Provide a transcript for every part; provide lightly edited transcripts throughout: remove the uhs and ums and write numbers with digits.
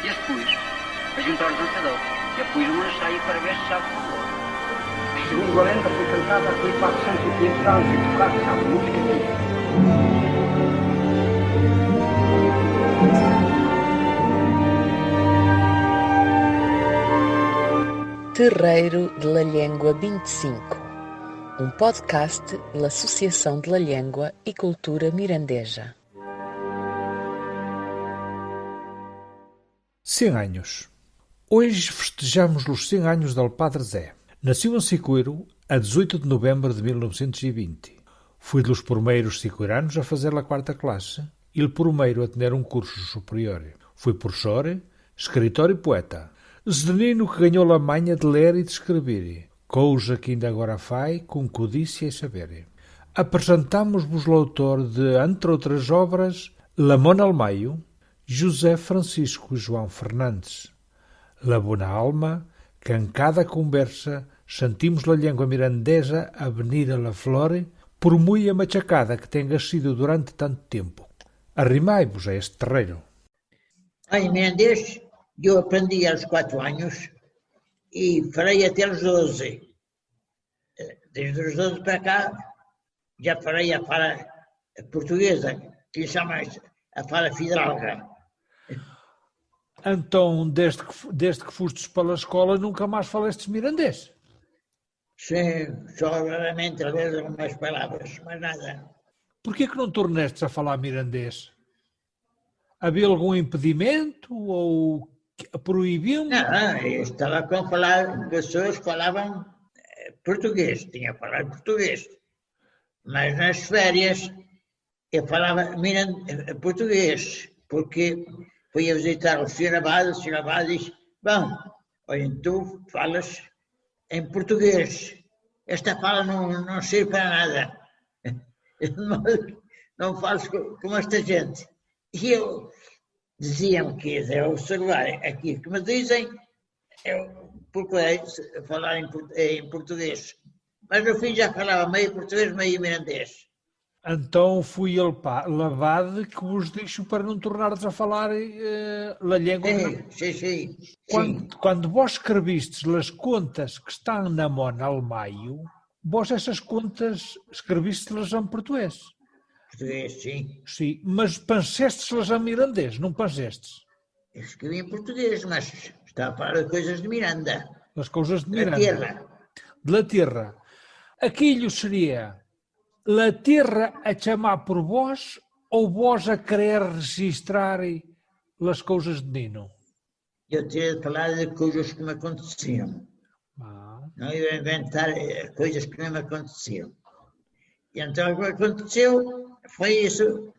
E as pus a juntar ao dançador. E a pus uma saia para ver se sabe o valor. Segundo a lenda, foi cantada por 400 e 500 anos e tocada, sabe, música aqui. Terreiro de la Llengua 25, um podcast da Associação de la Llengua e Cultura Mirandeja. 100 anos. Hoje festejamos os 100 anos del Padre Zé. Nasceu em Siqueiro a 18 de novembro de 1920. Foi dos primeiros siqueiranos a fazer a quarta classe e o primeiro a ter um curso superior. Foi professor, escritor e poeta. Zdenino que ganhou a manha de ler e de escrever, coisa que ainda agora faz com codícia e saber. Apresentamos-vos o autor de, entre outras obras, Lamona Almaio, José Francisco João Fernandes. La bona alma, que em cada conversa sentimos a língua mirandesa a venir a la flor, por muito machacada que tenha sido durante tanto tempo. Arrimai-vos a este terreiro. Em mirandês, eu aprendi aos 4 anos e farei até os 12. Desde os 12 para cá, já farei a fala portuguesa, que lhe chama a fala fidalga. Então, desde que fostes para a escola, nunca mais falestes mirandês? Sim, só raramente, às vezes, algumas palavras, mas nada. Porquê que não tornestes a falar mirandês? Havia algum impedimento ou proibiam? Não, eu estava com falar pessoas que falavam português, tinha que falar português. Mas nas férias eu falava português, porque fui a visitar o Sr. Abade disse, bom, olha, tu falas em português, esta fala não serve para nada, não falas como esta gente. E eu diziam que eu observar aquilo que me dizem, eu procurei falar em português, mas no fim já falava meio português, meio mirandês. Então fui lavado que vos deixo para não tornares a falar a língua. Sim. Quando vós escrevistes as contas que estão na Mona Almaio, vós essas contas escrevistes-las em português. Português, sim. Sim, mas pensestes-las em mirandês, não pensestes? Eu escrevi em português, mas estava a falar de coisas de Miranda. As coisas de Miranda. Da terra. De la terra. Aquilo seria la terra a chamar por vós ou vós a querer registrar as coisas de Nino? Eu tinha de falar de coisas que me aconteciam. Não ia inventar coisas que não me aconteciam. E então o que aconteceu foi isso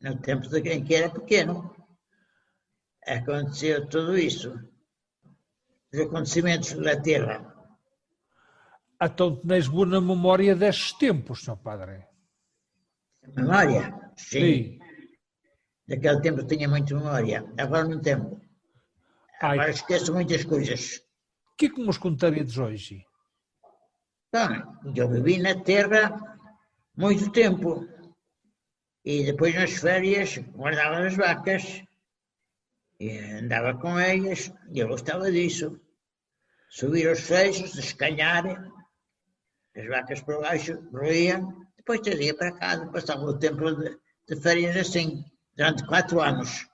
no tempo em que era pequeno. Aconteceu tudo isso. Os acontecimentos da terra. Então tens boa memória destes tempos, Sr. Padre? Memória? Sim. Naquele tempo tinha muita memória. Agora não tenho. Agora esqueço muitas coisas. O que é que nos contaríades hoje? Bom, eu vivi na terra muito tempo. E depois nas férias guardava as vacas. E andava com elas. E eu gostava disso. Subir os feixes, escalhar. As vacas por baixo, roíam, depois trazia para casa, passava o tempo de férias assim, durante 4 anos.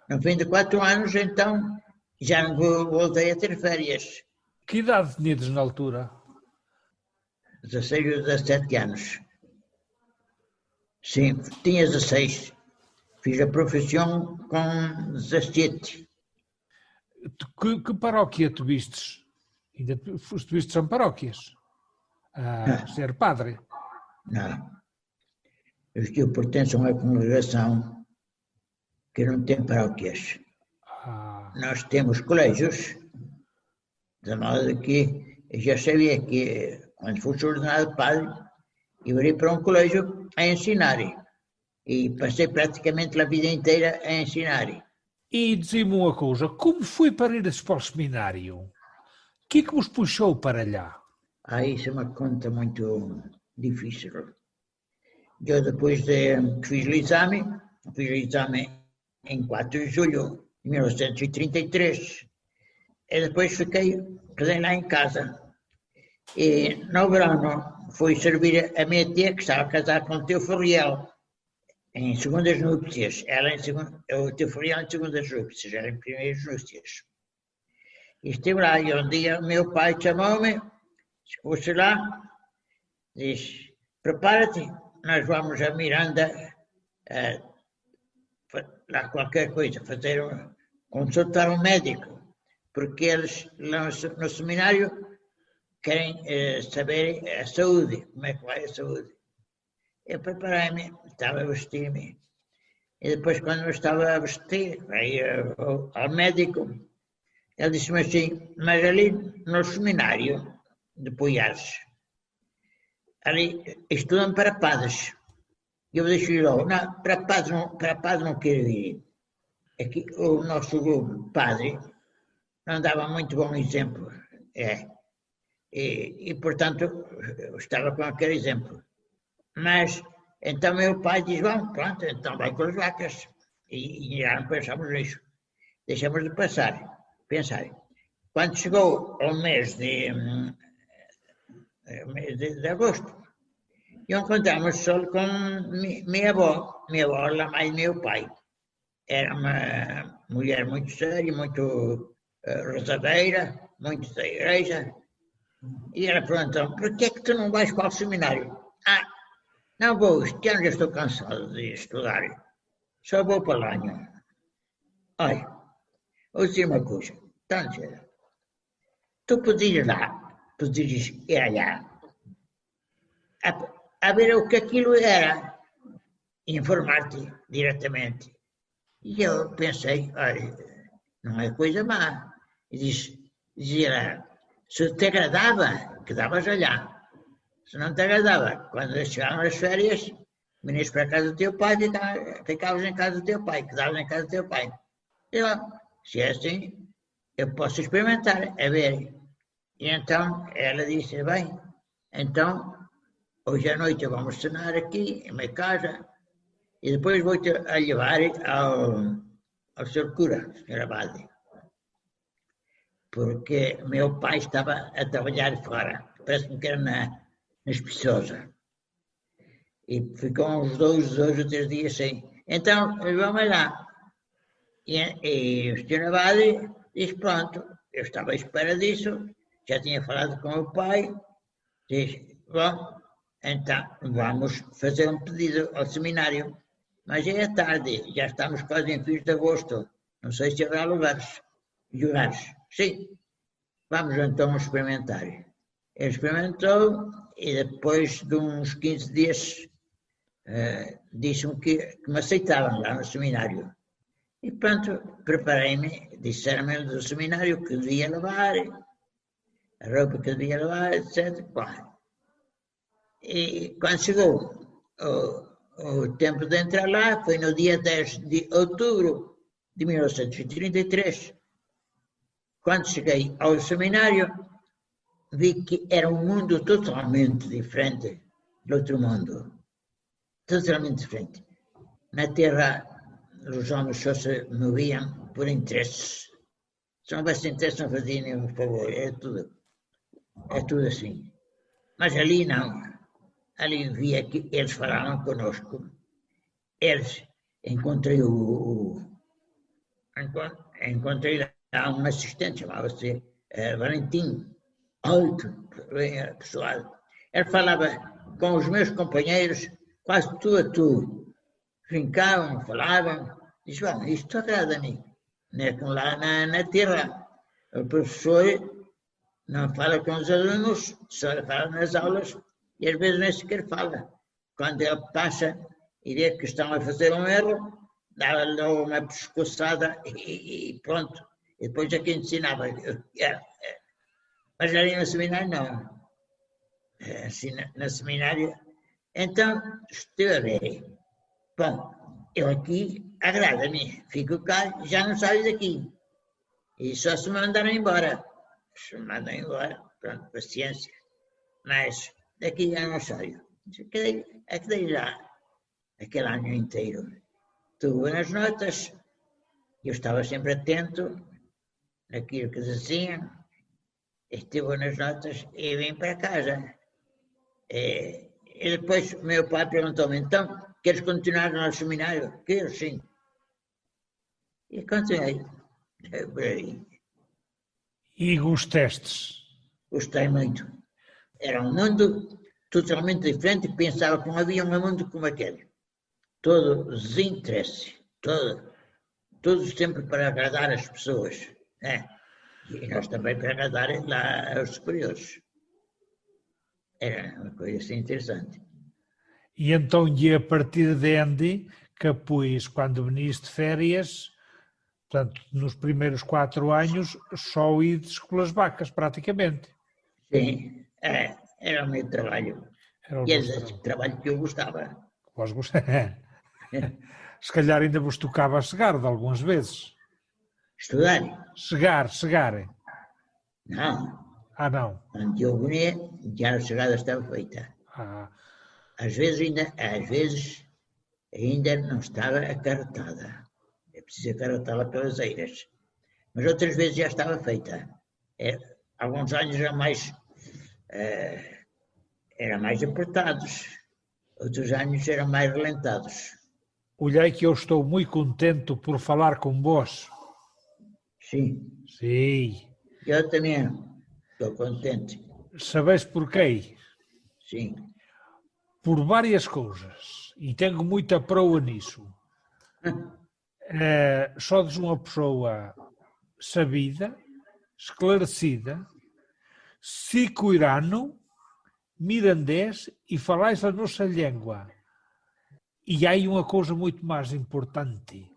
No fim de 4 anos, então, já não voltei a ter férias. Que idade tinhas na altura? 16 ou 17 anos. Sim, tinha 16. Fiz a profissão com 17. Que paróquia tu vistes? Ainda vistes em paróquias? Ser padre? Não. Eu pertenço a uma congregação que não tem paróquias. Nós temos colégios, de modo que eu já sabia que quando fosse ordenado padre, eu iria para um colégio a ensinar. E passei praticamente a vida inteira a ensinar. E diz-me uma coisa, como foi para ires para o seminário? O que é que vos puxou para lá? Isso é uma conta muito difícil. Eu depois que fiz o exame em 4 de julho de 1933. E depois quedei lá em casa. E no verão fui servir a minha tia, que estava casada com o tio Furriel, em segundas núpcias. O tio Furriel em segundas núpcias, ela em primeiras núpcias. E estive lá, e um dia o meu pai chamou-me, chegou-se lá, disse, prepara-te, nós vamos a Miranda, lá qualquer coisa, consultar um médico, porque eles lá no seminário querem saber a saúde, como é que vai a saúde. Eu preparei-me, estava a vestir-me, e depois quando eu estava a vestir, aí ao médico, ele disse-me assim, mas ali no seminário de Poiares, ali estudam para padres. Eu disse logo, não, para padres não quero ir. Aqui, o nosso padre não dava muito bom exemplo. E portanto, eu estava com aquele exemplo. Mas, então meu pai diz, bom, pronto, então vai com as vacas. E já não pensamos nisso. Deixamos de pensar. Quando chegou o mês de agosto, encontramos só com minha avó, a mãe do meu pai. Era uma mulher muito séria, muito rezadeira, muito da igreja. E ela perguntou, por que é que tu não vais para o seminário? Não vou, este ano já estou cansado de estudar. Só vou para lá. Olha, vou dizer uma coisa. Tu podias ir lá, a ver o que aquilo era, informar-te diretamente. E eu pensei, olha, não é coisa má. E dizia, se te agradava, quedavas lá. Se não te agradava, quando chegavam as férias, venias para a casa do teu pai, ficavas em casa do teu pai, quedavas em casa do teu pai. E eu, se é assim, eu posso experimentar, a ver. E então ela disse, bem, então hoje à noite vamos cenar aqui em minha casa e depois vou-te a levar ao Sr. Cura, Sr. Abade. Porque meu pai estava a trabalhar fora, parece-me que era na Espinhosa. E ficou uns 2 ou 3 dias sem. Então, vamos lá. E o Sr. Abade disse, pronto, eu estava à espera disso, já tinha falado com o pai, disse, bom, então vamos fazer um pedido ao seminário. Mas é tarde, já estamos quase em fins de agosto, não sei se haverá lugares. Sim, vamos então experimentar. Ele experimentou e depois de uns 15 dias disse-me que me aceitavam lá no seminário. E pronto, preparei-me, disseram-me do seminário que devia levar, a roupa que devia levar, etc. E quando chegou o tempo de entrar lá, foi no dia 10 de outubro de 1933. Quando cheguei ao seminário, vi que era um mundo totalmente diferente do outro mundo. Totalmente diferente. Na Terra, os homens só se moviam por interesses. Se não houvesse interesse, não faziam nenhum favor. É tudo assim. Mas ali não. Ali via que eles falaram conosco. Encontrei lá um assistente, chamava-se Valentim, alto, bem pessoal. Ele falava com os meus companheiros, quase tu a tu. Brincavam, falavam. Diz, bom, isto agrada-me. Não é como lá na Terra. O professor não fala com os alunos, só fala nas aulas e às vezes nem sequer fala. Quando ele passa e vê que estão a fazer um erro, dá-lhe uma pescoçada e pronto. E depois é que ensinava. Mas ali no seminário não. Assim, no seminário. Então, estive a ver. Bom, eu aqui agrada-me. Fico cá, já não saio daqui. E só se me mandaram embora. Se me mandam embora, pronto, paciência. Mas daqui já não saio. É que dei lá aquele ano inteiro. Tudo nas notas, Eu estava sempre atento naquilo que diziam, estive nas notas e vim para casa. E depois o meu pai perguntou-me, então, queres continuar no seminário? Quero, sim. E continuei. Por aí. E gostastes? Gostei muito. Era um mundo totalmente diferente e pensava que não havia um mundo como aquele. Todo desinteresse, todo sempre para agradar as pessoas, né? E nós também para agradar lá aos superiores. Era uma coisa assim interessante. E então, e a partir de onde, que pois, quando veniste de férias, portanto, nos primeiros 4 anos, só ides pelas vacas, praticamente. Sim, era o meu trabalho. Era o E vosso era esse trabalho que eu gostava. Vós Se calhar ainda vos tocava chegar de algumas vezes. Estudar? Chegar. Não. Ah, não. Quando eu vinha, já a chegada estava feita. Ah, Às vezes ainda não estava acarretada. É preciso acarretá-la pelas eiras. Mas outras vezes já estava feita. Alguns anos eram mais apertados. Outros anos eram mais relentados. olhei que eu estou muito contente por falar com vós. Sim, Sim. eu também estou contente. Sabeis porquê? Sim, Por várias coisas. E tenho muita proa nisso. Sois uma pessoa sabida, esclarecida, sicuirano, mirandês e falais a nossa língua. E há aí uma coisa muito mais importante.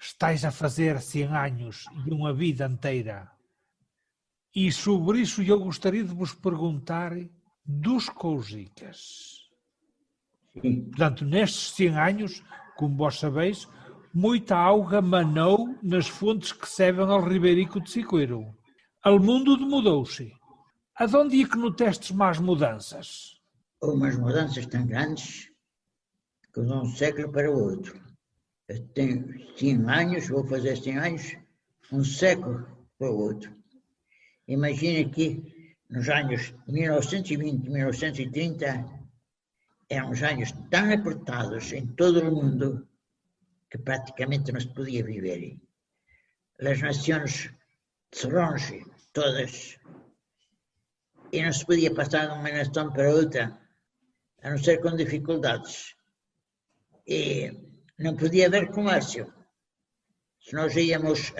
Estais a fazer 100 anos e uma vida inteira. E sobre isso eu gostaria de vos perguntar duas coisitas. sim. Portanto, nestes 100 anos, como vós sabeis, muita água manou nas fontes que servem ao Ribeirico de Siqueiro. O mundo mudou-se. Aonde é que notestes mais mudanças? Houve umas mudanças tão grandes que de um século para o outro. Eu tenho 100 anos, vou fazer 100 anos, um século para o outro. Imagina que nos anos 1920 e 1930 eram uns anos tão apertados em todo o mundo que praticamente não se podia viver. As nações cerraram-se todas e não se podia passar de uma nação para outra, a não ser com dificuldades. E não podia haver comércio. Se nós íamos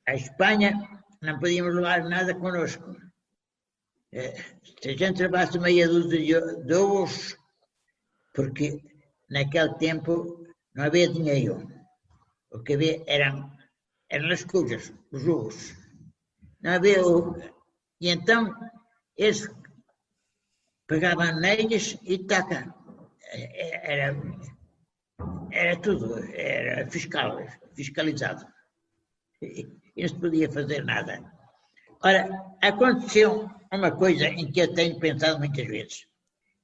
à Espanha, não podíamos levar nada connosco. Se a gente levasse meia dúzia de ovos, porque naquele tempo não havia dinheiro. O que havia eram as coisas, os ovos. Não havia ovo. E então, eles pegavam neles e taca. Era tudo, era fiscalizado. E não se podia fazer nada. Ora, aconteceu uma coisa em que eu tenho pensado muitas vezes.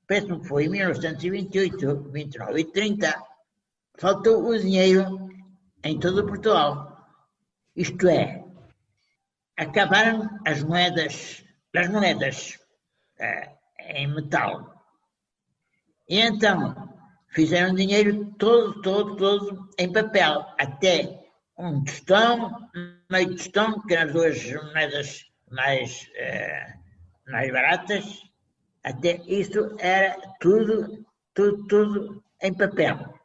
Penso que foi em 1928, 29 e 30, faltou o dinheiro em todo Portugal. Isto é, acabaram as moedas em metal. E então, fizeram dinheiro todo em papel, até um tostão, meio tostão, que eram as duas moedas mais baratas, até isso era tudo em papel.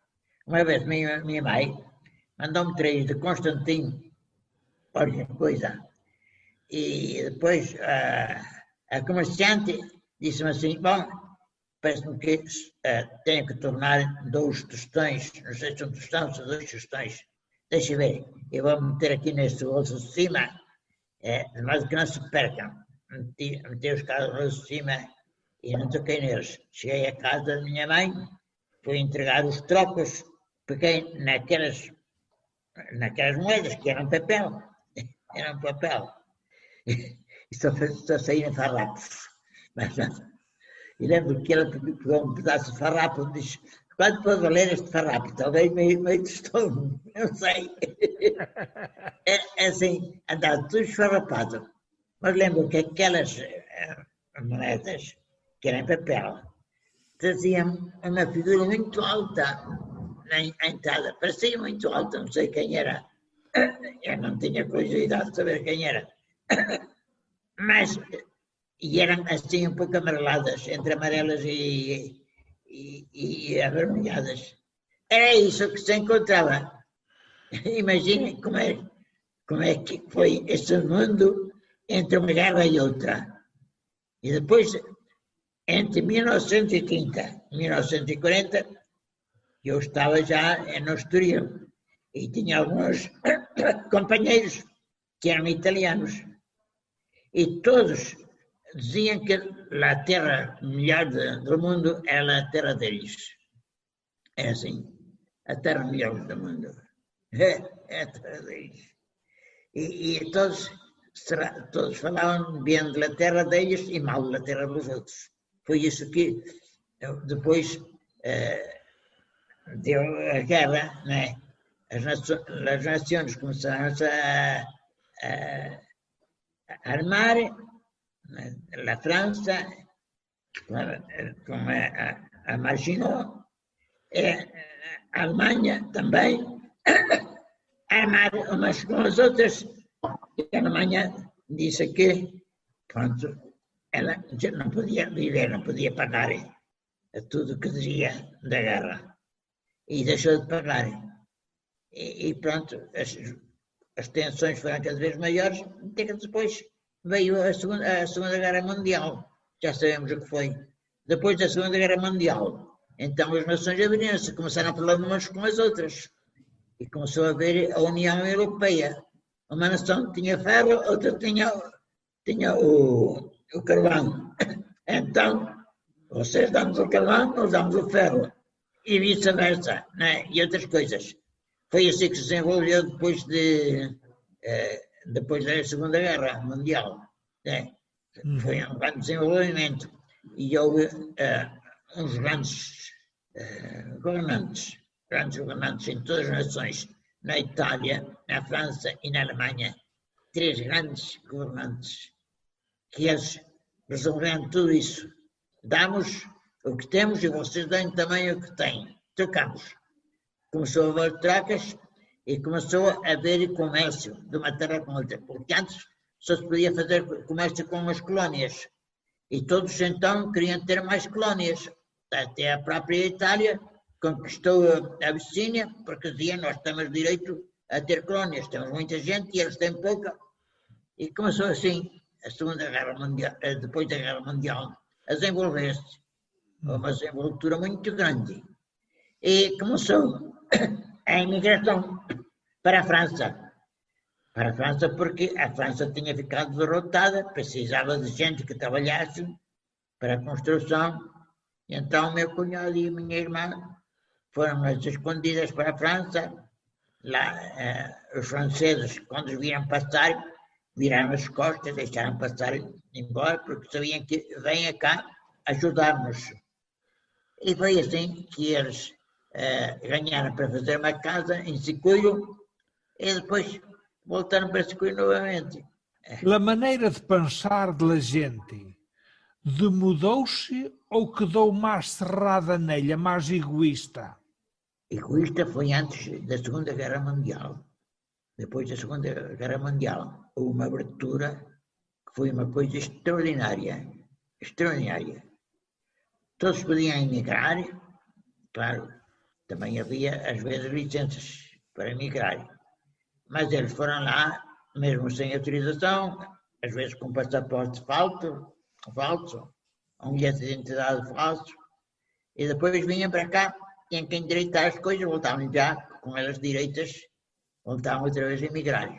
Uma vez minha mãe mandou-me 3 de Constantino, olha que coisa, e depois a comerciante disse-me assim, bom, parece-me que tenho que tornar 2 tostões, não sei se um tostão ou 2 tostões, deixa eu ver, eu vou meter aqui neste bolso de cima, de modo que não se percam. Meti os carros de cima e não toquei neles. Cheguei à casa da minha mãe, fui entregar os trocos, peguei naquelas moedas que eram papel, e só saíram farrapos. E lembro que ela pegou um pedaço de farrapo e disse, quando for valer este farrapo, talvez meio tostão, não sei. É assim, andava tudo esfarrapado. Mas lembro que aquelas moedas, que eram em papel, traziam uma figura muito alta na entrada. Parecia muito alta, não sei quem era. Eu não tinha curiosidade de saber quem era. Mas, e eram assim um pouco amareladas, entre amarelas e avermelhadas. Era isso que se encontrava. Imaginem como é que foi esse mundo entre uma guerra e outra. E depois, entre 1930 e 1940, eu estava já no Estoril e tinha alguns companheiros que eram italianos e todos diziam que a terra melhor do mundo era a terra deles. É assim, a terra melhor do mundo. É a terra deles. E todos falavam bem da terra deles e mal da terra dos outros. Foi isso que depois deu a guerra, né? As nações começaram a armar, a França, com a Maginot, a Alemanha também, armar umas com as outras. E a Alemanha disse que, pronto, ela não podia viver, não podia pagar tudo o que devia da guerra. E deixou de pagar. E pronto, as tensões foram cada vez maiores, até que depois veio a Segunda Guerra Mundial. Já sabemos o que foi. Depois da Segunda Guerra Mundial, então as nações abriram-se, começaram a falar umas com as outras. E começou a haver a União Europeia. Uma nação tinha ferro, outra tinha o carvão. Então, vocês dão-nos o carvão, nós damos o ferro. E vice-versa, né? E outras coisas. Foi assim que se desenvolveu depois da Segunda Guerra Mundial. Né? Foi um grande desenvolvimento. E houve uns grandes governantes em todas as nações, na Itália, na França e na Alemanha. 3 grandes governantes, que eles resolveram tudo isso. Damos o que temos e vocês dão também o que têm. Trocamos. Começou a haver trocas e começou a haver comércio de uma terra com outra. Porque antes só se podia fazer comércio com as colónias. E todos então queriam ter mais colónias. Até a própria Itália conquistou a Abissínia, porque dizia nós temos direito a ter colónias. Temos muita gente e eles têm pouca. E começou assim a Segunda Guerra Mundial, depois da Guerra Mundial, a desenvolver-se. Uma desenvoltura muito grande. E começou a imigração para a França. Para a França porque a França tinha ficado derrotada, precisava de gente que trabalhasse para a construção. E então meu cunhado e minha irmã foram as escondidas para a França. Lá, os franceses, quando os viram passar, viraram as costas, deixaram passar embora, porque sabiam que venham cá ajudar-nos. E foi assim que eles ganharam para fazer uma casa em Sicuiro e depois voltaram para Sicuiro novamente. A maneira de pensar da gente demudou-se ou quedou mais cerrada nela, mais egoísta? Egoísta foi antes da Segunda Guerra Mundial. Depois da Segunda Guerra Mundial houve uma abertura que foi uma coisa extraordinária. Extraordinária. Todos podiam emigrar, claro, também havia às vezes licenças para emigrar, mas eles foram lá, mesmo sem autorização, às vezes com passaporte falso, um bilhete de identidade falso, e depois vinham para cá, tinham que endireitar as coisas, voltavam já com elas direitas, voltavam outra vez a emigrar.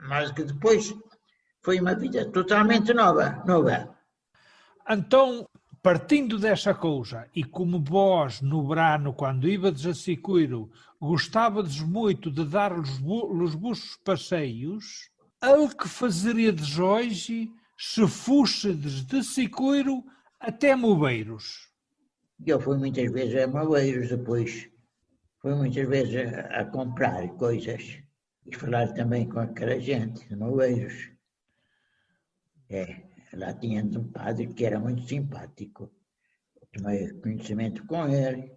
Mas que depois foi uma vida totalmente nova. Então, partindo dessa coisa, e como vós, no verano, quando íbades a Sicuiro, gostávades muito de dar os vossos passeios, o que fazeríades hoje se fôssedes de Sicuiro até Mobeiros? Eu fui muitas vezes a Moeiros depois. Fui muitas vezes a comprar coisas e falar também com aquela gente de Moeiros. Lá tínhamos um padre que era muito simpático. Tomei conhecimento com ele.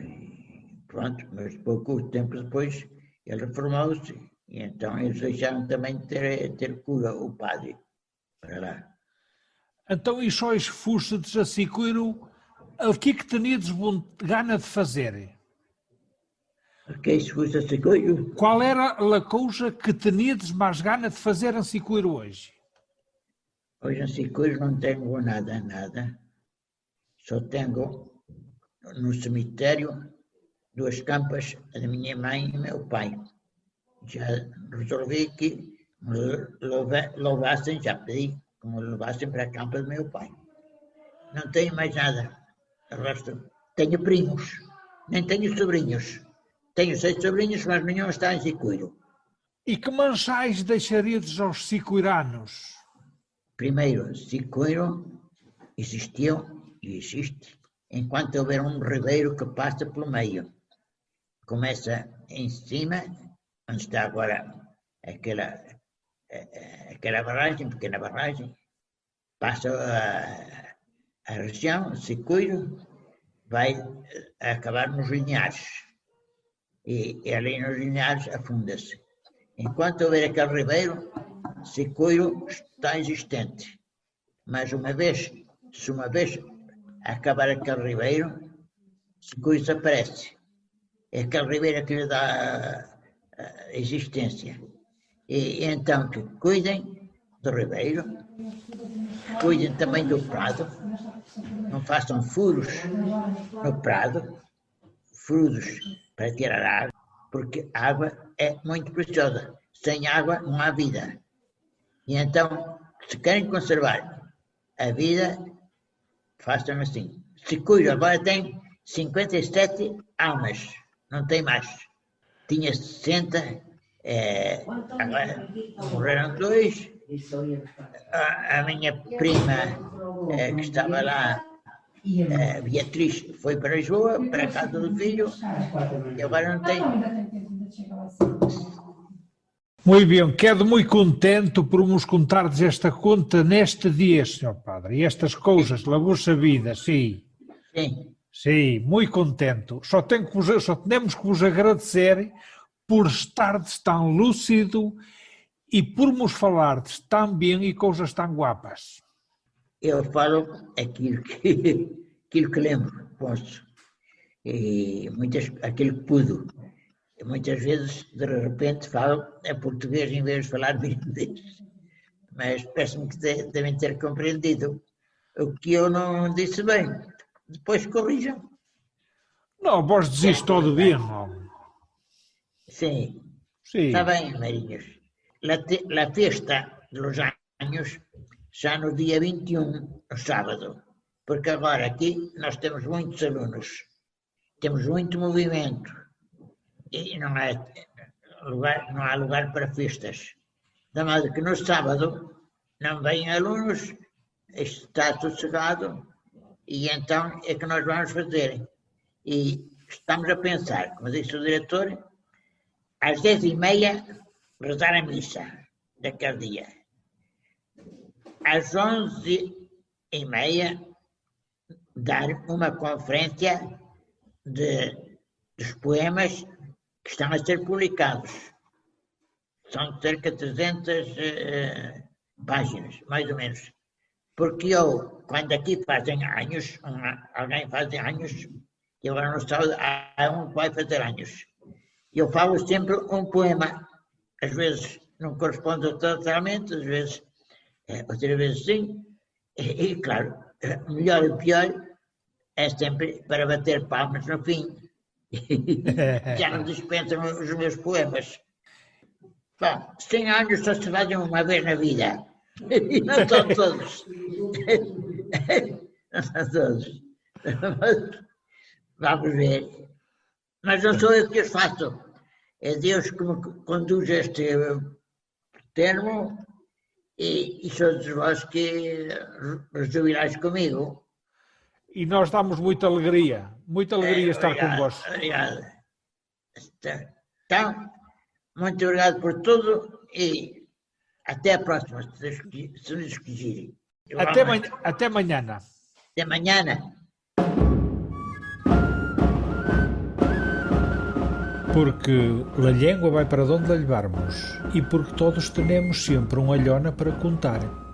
E pronto, mas pouco tempo depois ele reformou-se. E então eles deixaram também de ter cura, o padre, para lá. Então, e sois fustes a Siqueiro, o que é que tenias gana de fazer? Porque se fosse essa coisa, Qual era a coisa que tenias mais gana de fazer em Siqueiro hoje? hoje em coisa não tenho nada. Só tenho no cemitério 2 campas da minha mãe e meu pai. Já resolvi que me levassem, já pedi que me levassem para a campa do meu pai. Não tenho mais nada. O resto, tenho primos, nem tenho sobrinhos. Tenho 6 sobrinhos, mas nenhum está em Siqueiro. E que mensais deixarias aos siqueiranos? Primeiro, Siqueiro existiu e existe enquanto houver um ribeiro que passa pelo meio. Começa em cima, onde está agora aquela barragem, pequena barragem, passa a região, Siqueiro, vai acabar nos Linhares. E ali nos Linhares afunda-se. Enquanto houver aquele ribeiro, Siqueiro está existente. Mas se uma vez acabar aquele ribeiro, Siqueiro desaparece. É aquele ribeiro que lhe dá existência. E então que cuidem do ribeiro, cuidem também do prado, não façam furos no prado, furos para tirar água, porque a água é muito preciosa. Sem água não há vida. E então, se querem conservar a vida, façam assim. Siqueiro agora tem 57 almas, não tem mais. Tinha 60, agora morreram 2. A minha prima, que estava lá, Beatriz, foi para Lisboa, para a casa do filho, e agora não tem. Muito bem, quedo muito contente por nos contardes esta conta neste dia, Sr. Padre, e estas coisas da vossa vida, sim. Sim. Sim, muito contente. Só temos que vos agradecer por estardes tão lúcido e por nos falardes tão bem e coisas tão guapas. Eu falo aquilo que lembro, posso, e aquilo que pude. Muitas vezes, de repente, falo em português em vez de falar irlandês, mas parece-me que devem ter compreendido o que eu não disse bem. Depois corrijam. Não, vós dizes todo bem, não? Sim. Sim. Está bem, Marinhos. La festa dos anos, já no dia 21, no sábado, porque agora aqui nós temos muitos alunos, temos muito movimento e não há lugar para festas. De modo que no sábado não vêm alunos, está sossegado, e então é que nós vamos fazer. E estamos a pensar, como disse o diretor, às 10h30 rezar a missa daquele dia. Às 11h30 dar uma conferência dos poemas que estão a ser publicados. São cerca de 300 páginas, mais ou menos. Porque eu, quando aqui fazem anos, alguém faz anos, e agora no sábado há um que vai fazer anos. Eu falo sempre um poema. Às vezes não corresponde totalmente, às vezes, outras vezes sim. E claro, melhor e pior é sempre para bater palmas no fim. Já não dispensam os meus poemas. Bom, 100 anos só se fazem uma vez na vida. E não são todos. Não são todos. Vamos ver. Mas não sou eu que os faço. É Deus que me conduz a este termo e sois vós que resolverás comigo. E nós damos muita alegria estar Obrigado, convosco. Obrigado. Então, muito obrigado por tudo e até a próxima, se nos quiserem. Até amanhã. Até amanhã. Porque a língua vai para onde a levarmos e porque todos temos sempre uma alhona para contar.